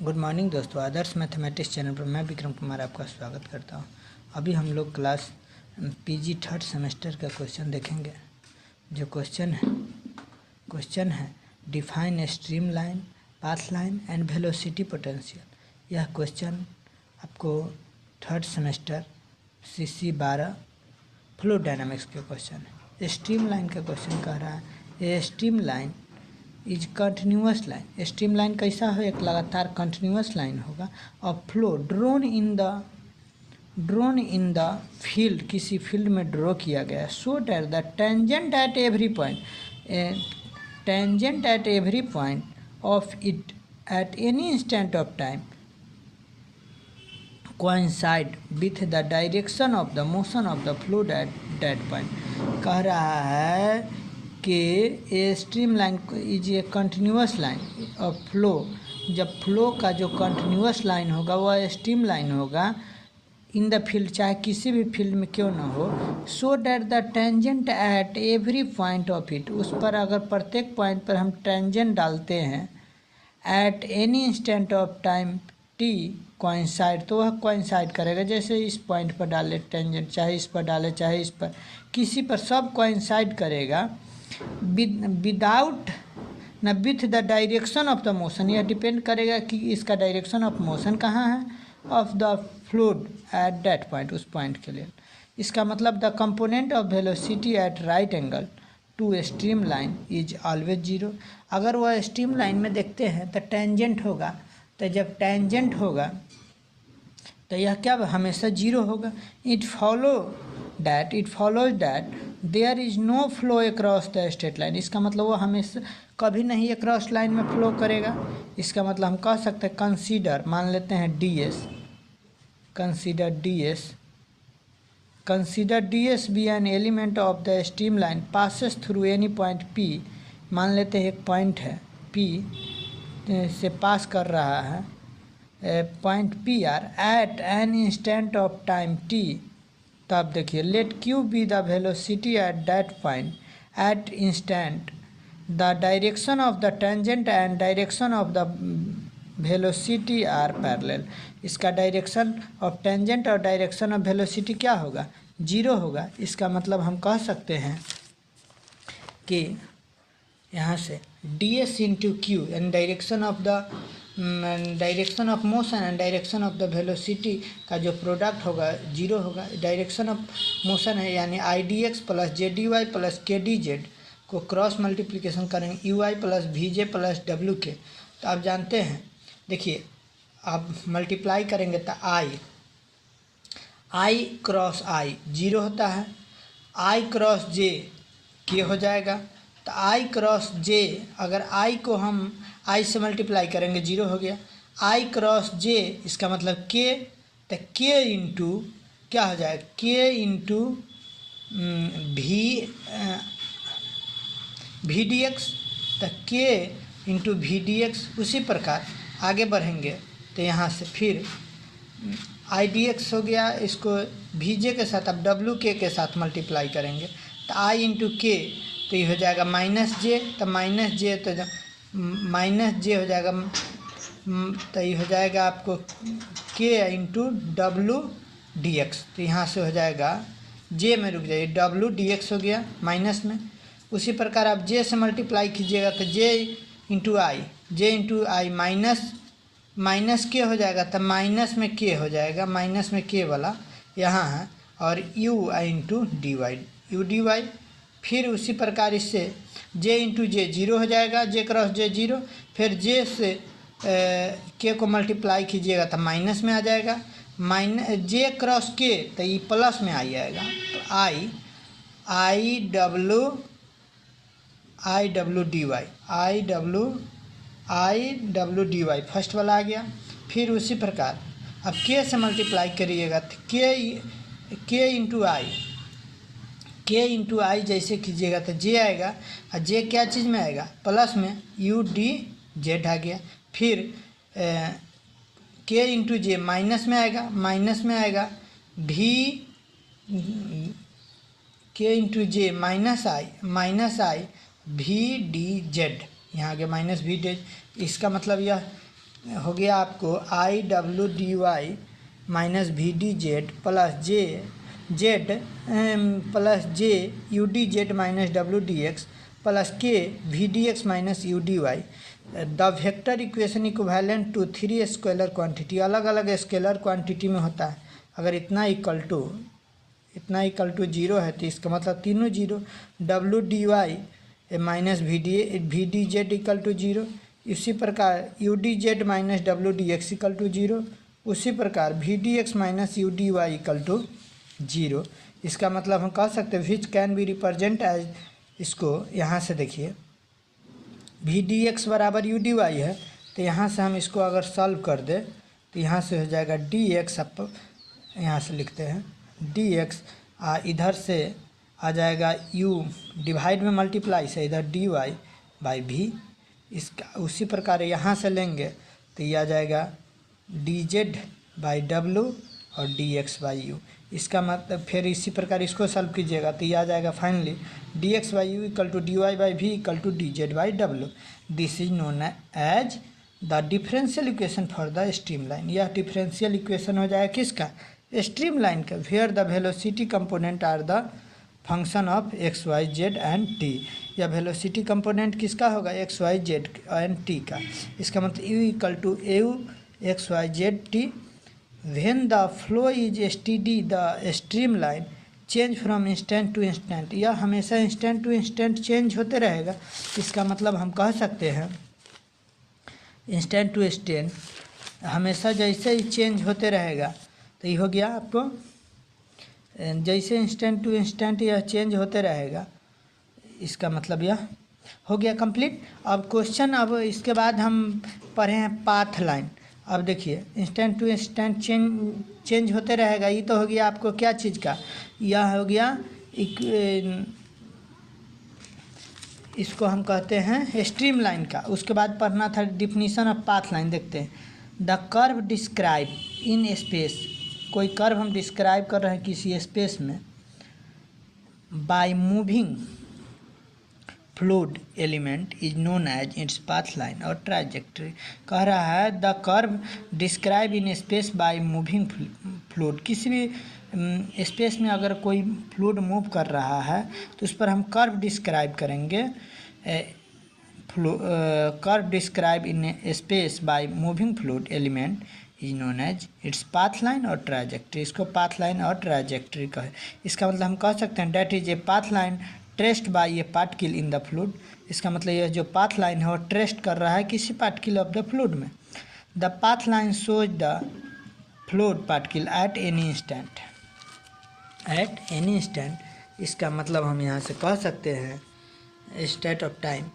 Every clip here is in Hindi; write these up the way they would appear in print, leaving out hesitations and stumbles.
गुड मॉर्निंग दोस्तों, आदर्श मैथमेटिक्स चैनल पर मैं विक्रम कुमार आपका स्वागत करता हूं। अभी हम लोग क्लास पीजी थर्ड सेमेस्टर का क्वेश्चन देखेंगे। जो क्वेश्चन है define stream line, path line and velocity potential. यह क्वेश्चन आपको third semester CC 12 fluid dynamics के क्वेश्चन है। स्ट्रीम लाइन का क्वेश्चन कह रहा है stream line is continuous line. Stream line कैसा है? एक लगातार कंटिन्यूअस लाइन होगा और flow drone in the field, किसी फील्ड में ड्रॉ किया गया, so that the tangent at every point of it at any instant of time coincide with the direction of the motion of the fluid at that point। कह रहा है कि a stream line is a continuous line और फ्लो, जब फ्लो का जो कंटिन्यूअस लाइन होगा वह स्ट्रीम लाइन होगा इन द फील्ड, चाहे किसी भी फील्ड में क्यों ना हो, so that the tangent at every point of it, उस पर अगर प्रत्येक पॉइंट पर हम टेंजेंट डालते हैं, at any instant of time T coincide, तो वह कोइंसाइड करेगा। जैसे इस पॉइंट पर डाले टेंजेंट, चाहे इस पर डाले चाहे इस पर, किसी पर सब कोइंसाइड करेगा विदाउट न with the direction of the motion. यह डिपेंड करेगा कि इसका डायरेक्शन ऑफ मोशन कहाँ है, of the fluid at that point, उस पॉइंट के लिए। इसका मतलब the component of velocity at right angle to stream line is always zero. अगर वह स्ट्रीम लाइन में देखते हैं तो टेंजेंट होगा, तो जब टेंजेंट होगा तो यह क्या हमेशा जीरो होगा। It follows that there is no flow across the straight line. इसका मतलब वो हमेशा कभी नहीं अक्रॉस लाइन में फ्लो करेगा। इसका मतलब हम कह सकते हैं कंसीडर, मान लेते हैं DS, consider DS be an element of the stream line passes through any point P। मान लेते हैं एक पॉइंट है P से पास कर रहा है point PR at an instant of time T। तब देखिए let Q be the velocity at that point at instant, the direction of the tangent and direction of the velocity are parallel. इसका डायरेक्शन ऑफ टेंजेंट और डायरेक्शन ऑफ वेलोसिटी क्या होगा? जीरो होगा। इसका मतलब हम कह सकते हैं कि यहाँ से DS into Q and direction of motion and direction of the velocity का जो प्रोडक्ट होगा जीरो होगा। डायरेक्शन ऑफ मोशन है यानी IDX plus JDY plus KDZ को क्रॉस मल्टीप्लिकेशन करेंगे UI plus VJ plus WK। तो आप जानते हैं, देखिए आप मल्टीप्लाई करेंगे तो I क्रॉस I जीरो होता है, I क्रॉस J K हो जाएगा। तो I क्रॉस J, अगर I को हम I से मल्टीप्लाई करेंगे जीरो हो गया। I क्रॉस J इसका मतलब K, तो K इंटू क्या हो जाएगा, K इंटू VDX, तो K इंटू VDX। उसी प्रकार आगे बढ़ेंगे तो यहाँ से फिर IDX हो गया, इसको VJ के साथ अब WK के साथ मल्टीप्लाई करेंगे तो I इंटू K, तो ये हो जाएगा माइनस J, तो माइनस J तो माइनस J हो जाएगा, तो ये हो जाएगा आपको K इंटू WDX। तो यहाँ से हो जाएगा J में रुक जाइए, WDX हो गया माइनस में। उसी प्रकार आप J से मल्टीप्लाई कीजिएगा तो J into I minus K हो जाएगा, तो माइनस में K हो जाएगा, माइनस में K वाला यहाँ है, और U इंटू dy। फिर उसी प्रकार इससे J इंटू J जीरो हो जाएगा, J क्रॉस J जीरो। फिर J से K को मल्टीप्लाई कीजिएगा तो माइनस में आ जाएगा, J क्रॉस K तो ये प्लस में आ जाएगा। तो I W dy फर्स्ट वाला आ गया। फिर उसी प्रकार अब K से मल्टीप्लाई करिएगा तो K इंटू I जैसे कीजिएगा तो J आएगा, और J क्या चीज़ में आएगा, प्लस में UDZ आ गया। फिर K इंटू J माइनस में आएगा, K into J minus I VDZ, यहाँ आगे माइनस VDZ। इसका मतलब यह हो गया आपको I W D Y minus we D Z plus J Z plus J U D Z minus W D x plus K V D x minus U D Y. The vector equation equivalent to three scalar quantity, अलग अलग स्केलर क्वांटिटी में होता है। अगर इतना इक्वल टू जीरो है तो इसका मतलब तीनों जीरो। डब्ल्यू D Y minus we D Z equal to zero. इसी प्रकार u D Z minus W D x equal to zero. उसी प्रकार v D x minus U D y equal to zero. इसका मतलब हम कह सकते हैं which can be represent as, इसको यहाँ से देखिए वी डी एक्स बराबर यू डी वाई है, तो यहाँ से हम इसको अगर सॉल्व कर दे तो यहाँ से हो जाएगा डी एक्स, अब यहाँ से लिखते हैं डी एक्स, इधर से आ जाएगा यू डिवाइड में मल्टीप्लाई से इधर डी वाई बाई वी। इसका उसी प्रकार यहाँ से लेंगे तो ये आ जाएगा डी जेड बाई डब्लू और डी एक्स बाई यू। इसका मतलब फिर इसी प्रकार इसको सॉल्व कीजिएगा तो ये आ जाएगा finally d x by you equal to D Y by we equal to D Z by डब्लू। This is known as the differential equation for the stream line. यह डिफरेंशियल इक्वेशन हो जाएगा किसका, स्ट्रीम लाइन का, where the velocity component are the function of x Y z and t. या वेलोसिटी कंपोनेंट किसका होगा, x Y z and t का। इसका मतलब you equal to U x Y Z t. When the flow is steady the stream line change from instant to instant. यह हमेशा इंस्टेंट टू इंस्टेंट चेंज होते रहेगा। इसका मतलब हम कह सकते हैं इंस्टेंट टू इंस्टेंट हमेशा जैसे ही चेंज होते रहेगा। तो ये हो गया आपको, जैसे इंस्टेंट टू इंस्टेंट यह चेंज होते रहेगा। इसका मतलब यह हो गया कंप्लीट। अब क्वेश्चन, अब इसके बाद हम पढ़े हैं पाथ लाइन। अब देखिए इंस्टेंट टू इंस्टेंट चेंज होते रहेगा। ये तो हो गया आपको क्या चीज़ का, यह हो गया इसको हम कहते हैं स्ट्रीम लाइन का। उसके बाद पढ़ना था डिफिनीशन ऑफ पाथ लाइन। देखते हैं the curve describe in space. कोई कर्व हम डिस्क्राइब कर रहे हैं किसी स्पेस में by moving fluid element is known as its path line और ट्राजेक्टरी। कह रहा है the curve describe in space by moving fluid. किसी भी स्पेस में अगर कोई फ्लूइड मूव कर रहा है तो उस पर हम कर्व डिस्क्राइब करेंगे। Curve describe in space by moving fluid element is known as its path line और ट्राजेक्टरी। इसको पाथ लाइन और ट्राजेक्टरी कहे। इसका मतलब हम कह सकते हैं that is a path line traced by a particle in the fluid. इसका मतलब यह जो पाथ लाइन है वो ट्रेस्ट कर रहा है किसी पार्टिकल ऑफ द फ्लूइड में। The path line shows the fluid particle at any instant, at any instant. इसका मतलब हम यहाँ से कह सकते हैं स्टेट ऑफ टाइम।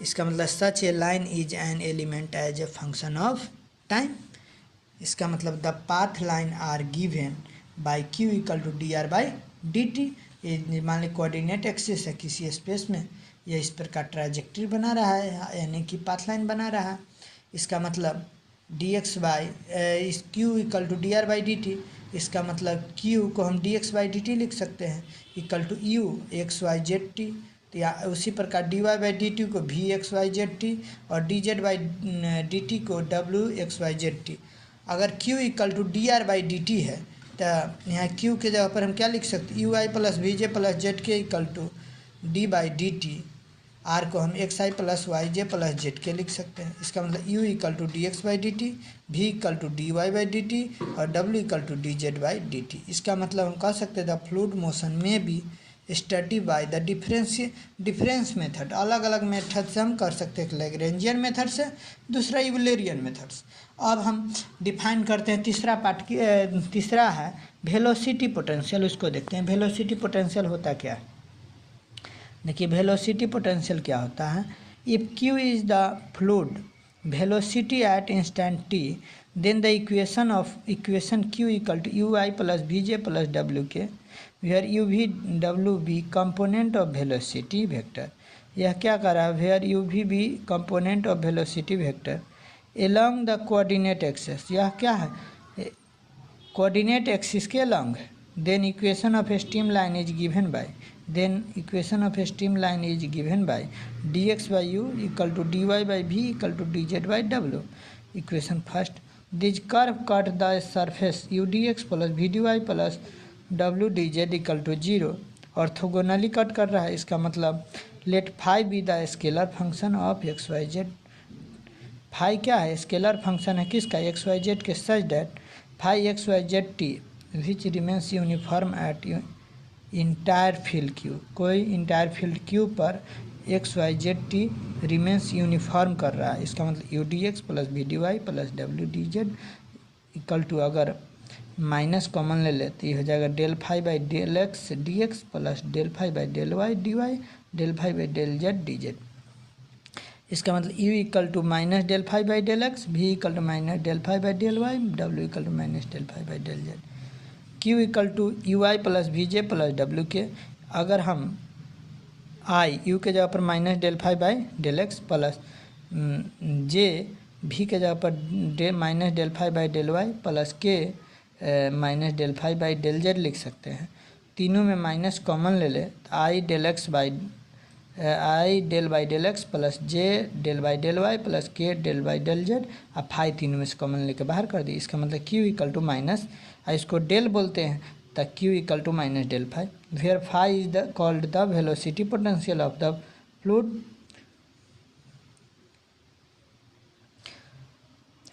इसका मतलब such a line is an element as a function of time. इसका मतलब the path line are given by Q equal to D R by D T. ये मान ली कोऑर्डिनेट एक्सिस है किसी स्पेस में, यह इस प्रकार ट्राजेक्टरी बना रहा है यानी कि पाथ लाइन बना रहा है। इसका मतलब डी एक्स बाई इस Q equal to D R by D T. इसका मतलब क्यू को हम D x by D T लिख सकते हैं equal to U x Y Z T. तो या उसी प्रकार D Y by D T को V X Y Z T और D Z by D T को W X Y Z T. अगर q equal to D R by D T है तो यहाँ q के जगह पर हम क्या लिख सकते हैं, U I plus V J plus Z K equal to D by D T. R को हम X I plus Y J plus Z K लिख सकते हैं। इसका मतलब u equal to D x by D T, V equal to D Y by D T और w equal to D Z by D T. इसका मतलब हम कह सकते हैं द फ्लूइड मोशन में भी study by the difference method. अलग अलग मेथड से हम कर सकते हैं, एक लैग्रेंजियन मेथड से, दूसरा यूलरियन मेथड से। अब हम डिफाइन करते हैं तीसरा पार्ट की, तीसरा है वेलोसिटी पोटेंशियल। उसको देखते हैं वेलोसिटी पोटेंशियल होता क्या है। देखिए वेलोसिटी पोटेंशियल क्या होता है, if q is the fluid velocity at instant t then the equation q equal to U I plus V J plus W K, where U V W be component of velocity vector. यह क्या कर रहा है, where U V be component of velocity vector along the coordinate axis. यह क्या है, कोऑर्डिनेट एक्सिस के अलोंग है। Then equation of stream line is given by, then equation of stream line is given by D x by you equal to D Y by we equal to D Z by W. Equation first, this curve cut the surface U D x plus we D Y plus W D Z equal to zero, orthogonally cut कर रहा है। इसका मतलब let phi be the scalar function of x Y Z. Phi क्या है? स्केलर फंक्शन है किसका? एक्स वाई जेड के, such that phi x Y Z t which remains uniform at entire field q. कोई इंटायर फील्ड क्यू पर x Y Z t remains uniform कर रहा है। इसका मतलब u D x plus we D Y plus W D Z equal to, अगर माइनस कॉमन ले ले तो ये हो जाएगा del phi by del x d x plus del phi by del y D Y del phi by del Z D Z. इसका मतलब you equal to minus del phi by del X, V equal to minus del phi by del Y, W equal to minus del phi by del Z, Q equal to U I plus V J plus W K. अगर हम आई यू के जगह पर minus del phi by del x plus J भी के जगह पर minus del phi by del y plus के minus del phi by del z लिख सकते हैं। तीनों में माइनस कॉमन ले ले तो i del x by i del by del x plus j del by del y plus k del by del z, अब फाई तीनों में से कॉमन लेके बाहर कर दी। इसका मतलब क्यू इक्वल टू माइनस, इसको डेल बोलते हैं तो q equal to minus del phi, where phi is the called the velocity potential of the fluid.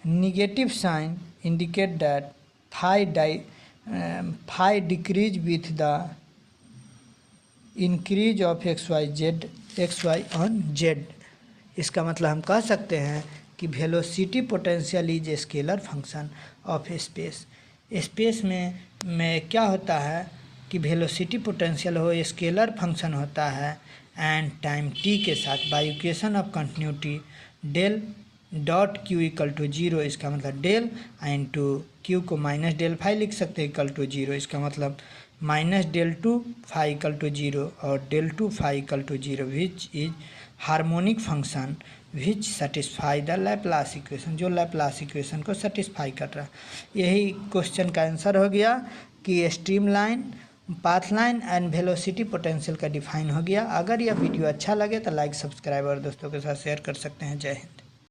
Negative sign indicate that phi decrease with the increase of x y on z. इसका मतलब हम कह सकते हैं कि velocity potential is a scalar function of space. Space में क्या होता है कि वेलोसिटी पोटेंशियल हो स्केलर फंक्शन होता है एंड टाइम टी के साथ by equation of continuity del dot q equal to zero. इसका मतलब डेल इंटू क्यू को माइनस डेल फाई लिख सकते हैं इक्वल टू जीरो। इसका मतलब minus del two phi equal to zero और del two phi equal to zero which is harmonic function which satisfy the Laplace equation, जो लैप्लास इक्वेशन को सेटिस्फाई कर रहा है। यही क्वेश्चन का आंसर हो गया कि stream line, path line and velocity potential का डिफाइन हो गया। अगर यह वीडियो अच्छा लगे तो लाइक, सब्सक्राइब और दोस्तों के साथ शेयर कर सकते हैं। जय हिंद।